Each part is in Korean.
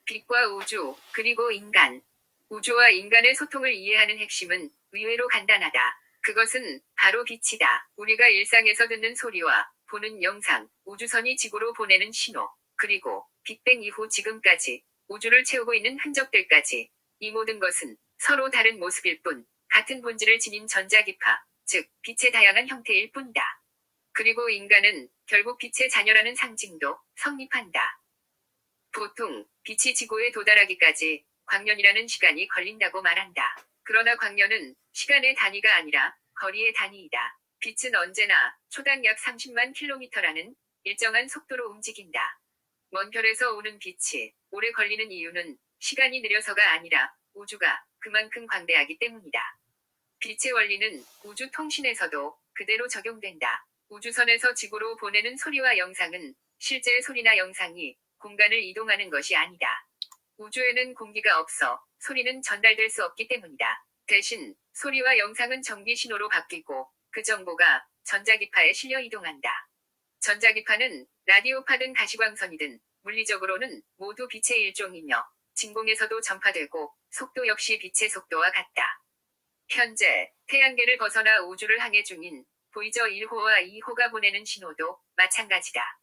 빛과 우주, 그리고 인간. 우주와 인간의 소통을 이해하는 핵심은 의외로 간단하다. 그것은 바로 빛이다. 우리가 일상에서 듣는 소리와 보는 영상, 우주선이 지구로 보내는 신호, 그리고 빅뱅 이후 지금까지 우주를 채우고 있는 흔적들까지, 이 모든 것은 서로 다른 모습일 뿐 같은 본질을 지닌 전자기파, 즉 빛의 다양한 형태일 뿐이다. 그리고 인간은 결국 빛의 자녀라는 상징도 성립한다. 보통 빛이 지구에 도달하기까지 광년이라는 시간이 걸린다고 말한다. 그러나 광년은 시간의 단위가 아니라 거리의 단위이다. 빛은 언제나 초당 약 30만 킬로미터라는 일정한 속도로 움직인다. 먼 별에서 오는 빛이 오래 걸리는 이유는 시간이 느려서가 아니라 우주가 그만큼 광대하기 때문이다. 빛의 원리는 우주 통신에서도 그대로 적용된다. 우주선에서 지구로 보내는 소리와 영상은 실제 소리나 영상이 공간을 이동하는 것이 아니다. 우주에는 공기가 없어 소리는 전달될 수 없기 때문이다. 대신 소리와 영상은 전기 신호로 바뀌고 그 정보가 전자기파에 실려 이동한다. 전자기파는 라디오파든 가시광선이든 물리적으로는 모두 빛의 일종이며 진공에서도 전파되고 속도 역시 빛의 속도와 같다. 현재 태양계를 벗어나 우주를 항해 중인 보이저 1호와 2호가 보내는 신호도 마찬가지다.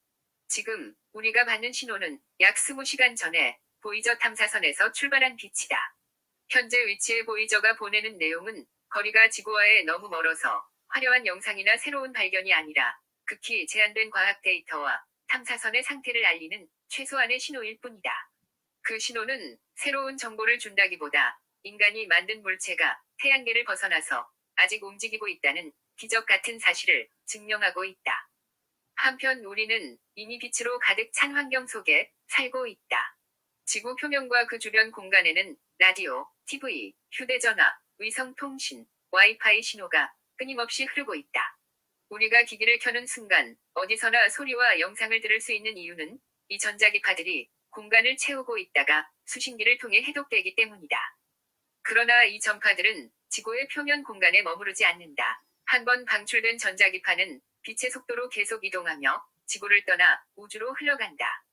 지금 우리가 받는 신호는 약 20시간 전에 보이저 탐사선에서 출발한 빛이다. 현재 위치의 보이저가 보내는 내용은 거리가 지구와에 너무 멀어서 화려한 영상이나 새로운 발견이 아니라 극히 제한된 과학 데이터와 탐사선의 상태를 알리는 최소한의 신호일 뿐이다. 그 신호는 새로운 정보를 준다기보다 인간이 만든 물체가 태양계를 벗어나서 아직 움직이고 있다는 기적 같은 사실을 증명하고 있다. 한편 우리는 이미 빛으로 가득 찬 환경 속에 살고 있다. 지구 표면과 그 주변 공간에는 라디오, TV, 휴대전화, 위성통신, 와이파이 신호가 끊임없이 흐르고 있다. 우리가 기기를 켜는 순간 어디서나 소리와 영상을 들을 수 있는 이유는 이 전자기파들이 공간을 채우고 있다가 수신기를 통해 해독되기 때문이다. 그러나 이 전파들은 지구의 표면 공간에 머무르지 않는다. 한번 방출된 전자기파는 빛의 속도로 계속 이동하며 지구를 떠나 우주로 흘러간다.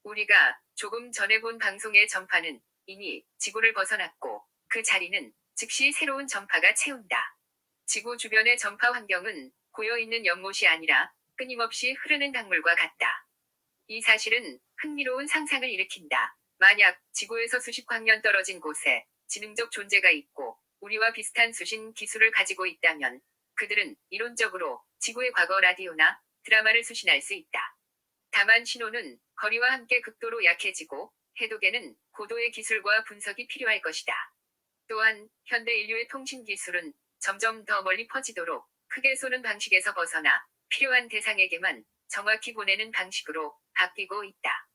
우리가 조금 전에 본 방송의 전파는 이미 지구를 벗어났고 그 자리는 즉시 새로운 전파가 채운다. 지구 주변의 전파 환경은 고여있는 연못이 아니라 끊임없이 흐르는 강물과 같다. 이 사실은 흥미로운 상상을 일으킨다. 만약 지구에서 수십 광년 떨어진 곳에 지능적 존재가 있고 우리와 비슷한 수신 기술을 가지고 있다면 그들은 이론적으로 지구의 과거 라디오나 드라마를 수신할 수 있다. 다만 신호는 거리와 함께 극도로 약해지고 해독에는 고도의 기술과 분석이 필요할 것이다. 또한 현대 인류의 통신 기술은 점점 더 멀리 퍼지도록 크게 쏘는 방식에서 벗어나 필요한 대상에게만 정확히 보내는 방식으로 바뀌고 있다.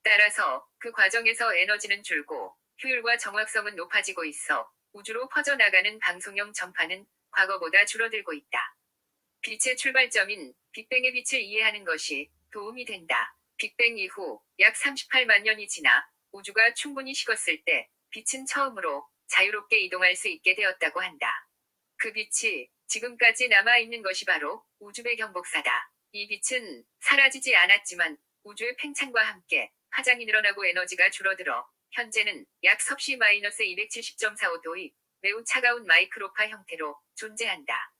따라서 그 과정에서 에너지는 줄고 효율과 정확성은 높아지고 있어 우주로 퍼져나가는 방송용 전파는 과거보다 줄어들고 있다. 빛의 출발점인 빅뱅의 빛을 이해하는 것이 도움이 된다. 빅뱅 이후 약 38만 년이 지나 우주가 충분히 식었을 때 빛은 처음으로 자유롭게 이동할 수 있게 되었다고 한다. 그 빛이 지금까지 남아있는 것이 바로 우주의 경복사다. 이 빛은 사라지지 않았지만 우주의 팽창과 함께 파장이 늘어나고 에너지가 줄어들어 현재는 약 섭씨 마이너스 270.45도의 매우 차가운 마이크로파 형태로 존재한다.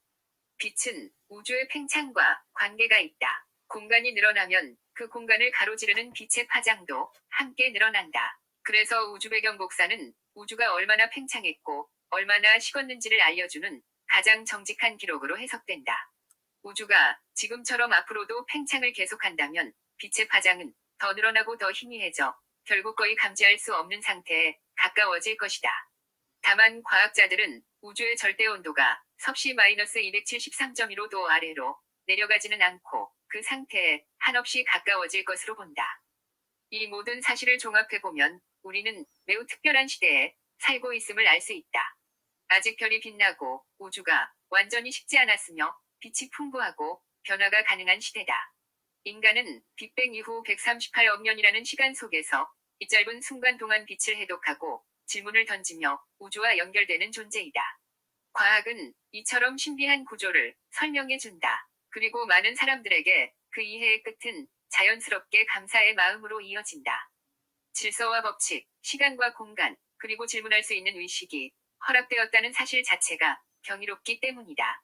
빛은 우주의 팽창과 관계가 있다. 공간이 늘어나면 그 공간을 가로지르는 빛의 파장도 함께 늘어난다. 그래서 우주 배경 복사는 우주가 얼마나 팽창했고 얼마나 식었는지를 알려주는 가장 정직한 기록으로 해석된다. 우주가 지금처럼 앞으로도 팽창을 계속한다면 빛의 파장은 더 늘어나고 더 희미해져 결국 거의 감지할 수 없는 상태에 가까워질 것이다. 다만 과학자들은 우주의 절대 온도가 섭씨 마이너스 273.15도 아래로 내려가지는 않고 그 상태에 한없이 가까워질 것으로 본다. 이 모든 사실을 종합해보면 우리는 매우 특별한 시대에 살고 있음을 알 수 있다. 아직 별이 빛나고 우주가 완전히 식지 않았으며 빛이 풍부하고 변화가 가능한 시대다. 인간은 빅뱅 이후 138억 년이라는 시간 속에서 이 짧은 순간 동안 빛을 해독하고 질문을 던지며 우주와 연결되는 존재이다. 과학은 이처럼 신비한 구조를 설명해준다. 그리고 많은 사람들에게 그 이해의 끝은 자연스럽게 감사의 마음으로 이어진다. 질서와 법칙, 시간과 공간, 그리고 질문할 수 있는 의식이 허락되었다는 사실 자체가 경이롭기 때문이다.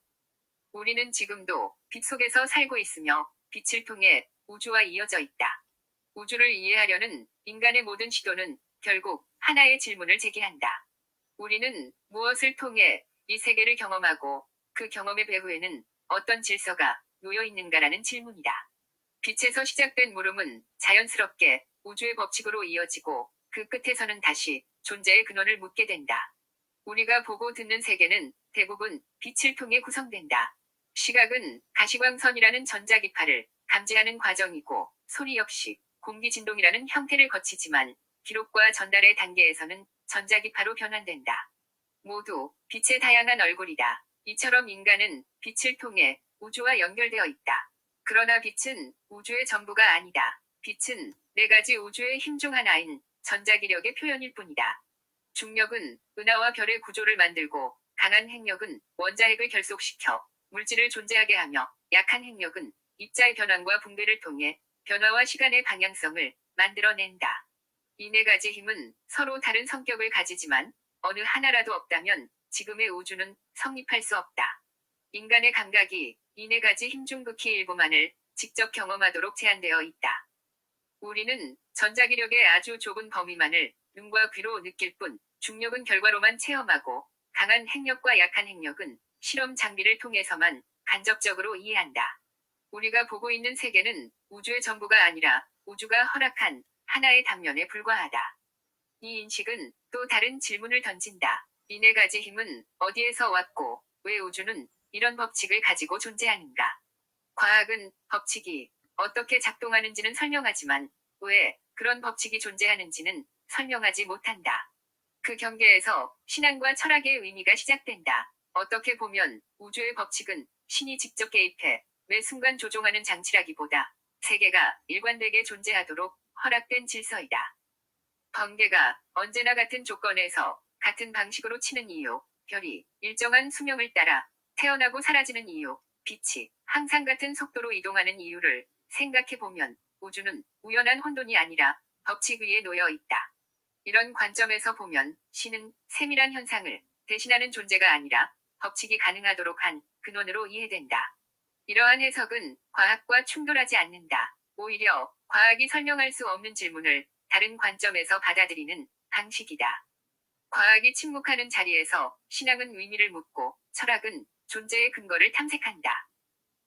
우리는 지금도 빛 속에서 살고 있으며 빛을 통해 우주와 이어져 있다. 우주를 이해하려는 인간의 모든 시도는 결국 하나의 질문을 제기한다. 우리는 무엇을 통해 이 세계를 경험하고 그 경험의 배후에는 어떤 질서가 놓여 있는가라는 질문이다. 빛에서 시작된 물음은 자연스럽게 우주의 법칙으로 이어지고 그 끝에서는 다시 존재의 근원을 묻게 된다. 우리가 보고 듣는 세계는 대부분 빛을 통해 구성된다. 시각은 가시광선이라는 전자기파를 감지하는 과정이고 소리 역시 공기진동이라는 형태를 거치지만 기록과 전달의 단계에서는 전자기파로 변환된다. 모두 빛의 다양한 얼굴이다. 이처럼 인간은 빛을 통해 우주와 연결되어 있다. 그러나 빛은 우주의 전부가 아니다. 빛은 네 가지 우주의 힘 중 하나인 전자기력의 표현일 뿐이다. 중력은 은하와 별의 구조를 만들고 강한 핵력은 원자핵을 결속시켜 물질을 존재하게 하며 약한 핵력은 입자의 변환과 붕괴를 통해 변화와 시간의 방향성을 만들어낸다. 이 네 가지 힘은 서로 다른 성격을 가지지만 어느 하나라도 없다면 지금의 우주는 성립할 수 없다. 인간의 감각이 이 네 가지 힘 중 극히 일부만을 직접 경험하도록 제한되어 있다. 우리는 전자기력의 아주 좁은 범위만을 눈과 귀로 느낄 뿐 중력은 결과로만 체험하고 강한 핵력과 약한 핵력은 실험 장비를 통해서만 간접적으로 이해한다. 우리가 보고 있는 세계는 우주의 전부가 아니라 우주가 허락한 하나의 단면에 불과하다. 이 인식은 또 다른 질문을 던진다. 이 네 가지 힘은 어디에서 왔고 왜 우주는 이런 법칙을 가지고 존재하는가? 과학은 법칙이 어떻게 작동하는지는 설명하지만 왜 그런 법칙이 존재하는지는 설명하지 못한다. 그 경계에서 신앙과 철학의 의미가 시작된다. 어떻게 보면 우주의 법칙은 신이 직접 개입해 매 순간 조종하는 장치라기보다 세계가 일관되게 존재하도록 허락된 질서이다. 번개가 언제나 같은 조건에서 같은 방식으로 치는 이유, 별이 일정한 수명을 따라 태어나고 사라지는 이유, 빛이 항상 같은 속도로 이동하는 이유를 생각해보면 우주는 우연한 혼돈이 아니라 법칙 위에 놓여 있다. 이런 관점에서 보면 신은 세밀한 현상을 대신하는 존재가 아니라 법칙이 가능하도록 한 근원으로 이해된다. 이러한 해석은 과학과 충돌하지 않는다. 오히려 과학이 설명할 수 없는 질문을 다른 관점에서 받아들이는 방식이다. 과학이 침묵하는 자리에서 신앙은 의미를 묻고 철학은 존재의 근거를 탐색한다.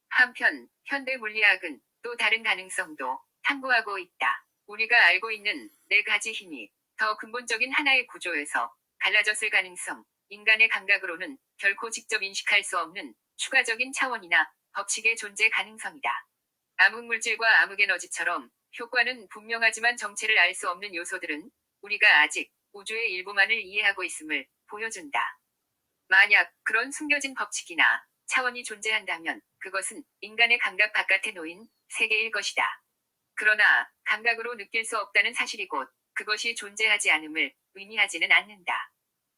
한편 현대 물리학은 또 다른 가능성도 탐구하고 있다. 우리가 알고 있는 네 가지 힘이 더 근본적인 하나의 구조에서 갈라졌을 가능성, 인간의 감각으로는 결코 직접 인식할 수 없는 추가적인 차원이나 법칙의 존재 가능성이다. 암흑물질과 암흑에너지처럼 효과는 분명하지만 정체를 알 수 없는 요소들은 우리가 아직 우주의 일부만을 이해하고 있음을 보여준다. 만약 그런 숨겨진 법칙이나 차원이 존재한다면 그것은 인간의 감각 바깥에 놓인 세계일 것이다. 그러나 감각으로 느낄 수 없다는 사실이 곧 그것이 존재하지 않음을 의미하지는 않는다.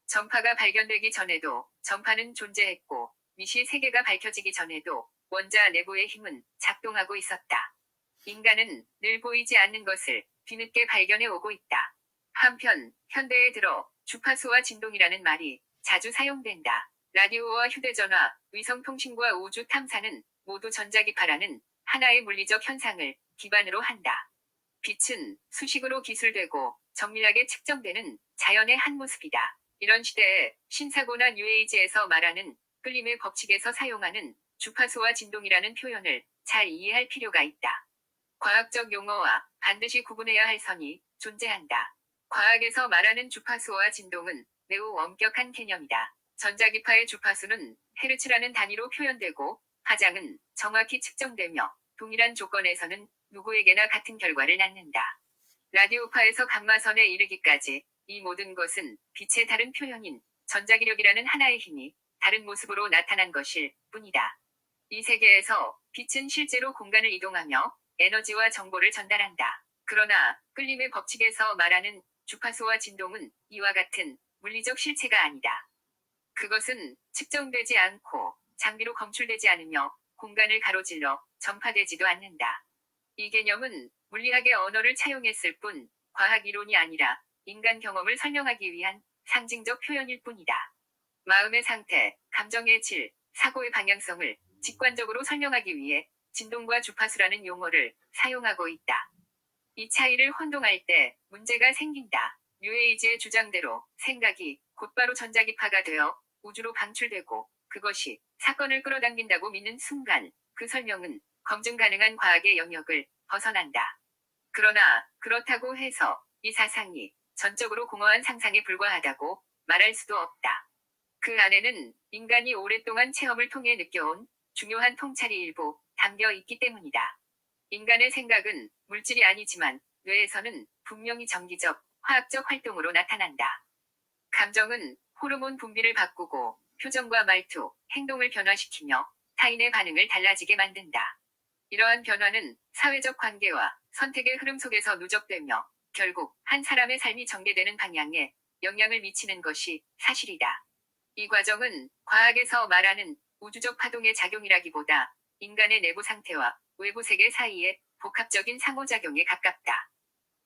전파가 발견되기 전에도 전파는 존재했고 미시 세계가 밝혀지기 전에도 원자 내부의 힘은 작동하고 있었다. 인간은 늘 보이지 않는 것을 뒤늦게 발견해 오고 있다. 한편 현대에 들어 주파수와 진동이라는 말이 자주 사용된다. 라디오와 휴대전화, 위성통신과 우주 탐사는 모두 전자기파라는 하나의 물리적 현상을 기반으로 한다. 빛은 수식으로 기술되고 정밀하게 측정되는 자연의 한 모습이다. 이런 시대에 신사고나 뉴에이지에서 말하는 끌림의 법칙에서 사용하는 주파수와 진동이라는 표현을 잘 이해할 필요가 있다. 과학적 용어와 반드시 구분해야 할 선이 존재한다. 과학에서 말하는 주파수와 진동은 매우 엄격한 개념이다. 전자기파의 주파수는 헤르츠라는 단위로 표현되고 파장은 정확히 측정되며 동일한 조건에서는 누구에게나 같은 결과를 낳는다. 라디오파에서 감마선에 이르기까지 이 모든 것은 빛의 다른 표현인 전자기력이라는 하나의 힘이 다른 모습으로 나타난 것일 뿐이다. 이 세계에서 빛은 실제로 공간을 이동하며 에너지와 정보를 전달한다. 그러나 끌림의 법칙에서 말하는 주파수와 진동은 이와 같은 물리적 실체가 아니다. 그것은 측정되지 않고 장비로 검출되지 않으며 공간을 가로질러 전파되지도 않는다. 이 개념은 물리학의 언어를 차용했을 뿐 과학 이론이 아니라 인간 경험을 설명하기 위한 상징적 표현일 뿐이다. 마음의 상태, 감정의 질, 사고의 방향성을 직관적으로 설명하기 위해 진동과 주파수라는 용어를 사용하고 있다. 이 차이를 혼동할 때 문제가 생긴다. 뉴에이지의 주장대로 생각이 곧바로 전자기파가 되어 우주로 방출되고 그것이 사건을 끌어당긴다고 믿는 순간 그 설명은 검증 가능한 과학의 영역을 벗어난다. 그러나 그렇다고 해서 이 사상이 전적으로 공허한 상상에 불과하다고 말할 수도 없다. 그 안에는 인간이 오랫동안 체험을 통해 느껴온 중요한 통찰이 일부 담겨 있기 때문이다. 인간의 생각은 물질이 아니지만 뇌에서는 분명히 정기적, 화학적 활동으로 나타난다. 감정은 호르몬 분비를 바꾸고 표정과 말투, 행동을 변화시키며 타인의 반응을 달라지게 만든다. 이러한 변화는 사회적 관계와 선택의 흐름 속에서 누적되며 결국 한 사람의 삶이 전개되는 방향에 영향을 미치는 것이 사실이다. 이 과정은 과학에서 말하는 우주적 파동의 작용이라기보다 인간의 내부 상태와 외부 세계 사이의 복합적인 상호작용에 가깝다.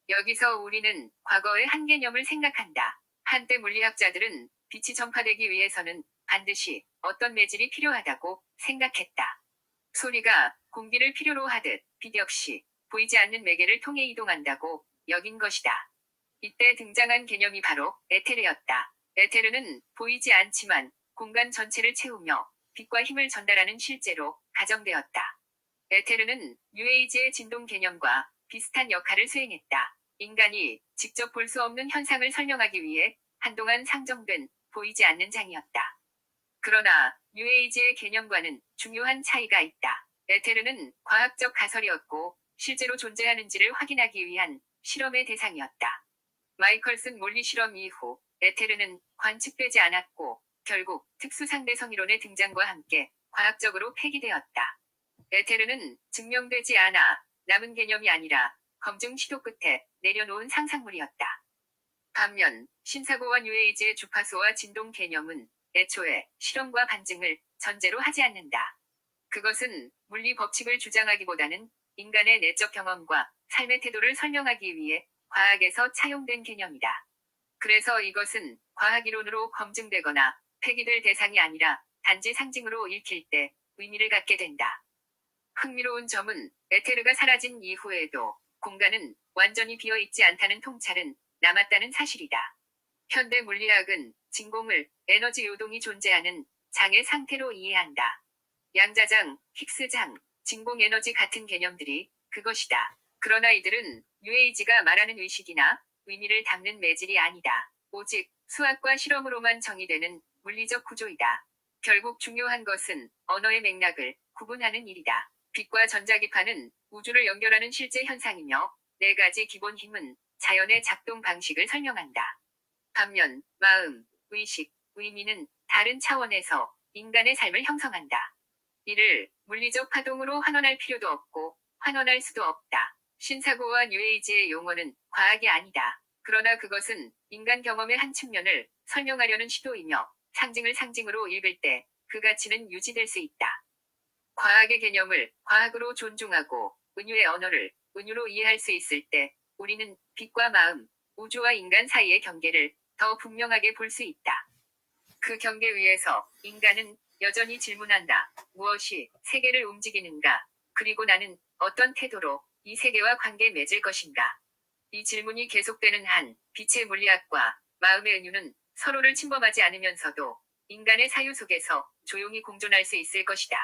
여기서 우리는 과거의 한 개념을 생각한다. 한때 물리학자들은 빛이 전파되기 위해서는 반드시 어떤 매질이 필요하다고 생각했다. 소리가 공기를 필요로 하듯 빛 역시 보이지 않는 매개를 통해 이동한다고 여긴 것이다. 이때 등장한 개념이 바로 에테르였다. 에테르는 보이지 않지만 공간 전체를 채우며 빛과 힘을 전달하는 실제로 가정되었다. 에테르는 뉴에이지의 진동 개념과 비슷한 역할을 수행했다. 인간이 직접 볼 수 없는 현상을 설명하기 위해 한동안 상정된 보이지 않는 장이었다. 그러나 뉴에이지의 개념과는 중요한 차이가 있다. 에테르는 과학적 가설이었고 실제로 존재하는지를 확인하기 위한 실험의 대상이었다. 마이컬슨 몰리 실험 이후 에테르는 관측되지 않았고 결국 특수상대성 이론의 등장과 함께 과학적으로 폐기되었다. 에테르는 증명되지 않아 남은 개념이 아니라 검증 시도 끝에 내려놓은 상상물이었다. 반면 신사고와 뉴에이지의 주파수와 진동 개념은 애초에 실험과 반증을 전제로 하지 않는다. 그것은 물리 법칙을 주장하기보다는 인간의 내적 경험과 삶의 태도를 설명하기 위해 과학에서 차용된 개념이다. 그래서 이것은 과학이론으로 검증되거나 폐기될 대상이 아니라 단지 상징으로 읽힐 때 의미를 갖게 된다. 흥미로운 점은 에테르가 사라진 이후에도 공간은 완전히 비어있지 않다는 통찰은 남았다는 사실이다. 현대 물리학은 진공을 에너지 요동이 존재하는 장의 상태로 이해한다. 양자장, 힉스장, 진공 에너지 같은 개념들이 그것이다. 그러나 이들은 뉴에이지가 말하는 의식이나 의미를 담는 매질이 아니다. 오직 수학과 실험으로만 정의되는 물리적 구조이다. 결국 중요한 것은 언어의 맥락을 구분하는 일이다. 빛과 전자기파는 우주를 연결하는 실제 현상이며 네 가지 기본 힘은 자연의 작동 방식을 설명한다. 반면 마음, 의식, 의미는 다른 차원에서 인간의 삶을 형성한다. 이를 물리적 파동으로 환원할 필요도 없고 환원할 수도 없다. 신사고와 뉴에이지의 용어는 과학이 아니다. 그러나 그것은 인간 경험의 한 측면을 설명하려는 시도이며 상징을 상징으로 읽을 때 그 가치는 유지될 수 있다. 과학의 개념을 과학으로 존중하고 은유의 언어를 은유로 이해할 수 있을 때 우리는 빛과 마음, 우주와 인간 사이의 경계를 더 분명하게 볼 수 있다. 그 경계 위에서 인간은 여전히 질문한다. 무엇이 세계를 움직이는가? 그리고 나는 어떤 태도로 이 세계와 관계 맺을 것인가? 이 질문이 계속되는 한 빛의 물리학과 마음의 은유는 서로를 침범하지 않으면서도 인간의 사유 속에서 조용히 공존할 수 있을 것이다.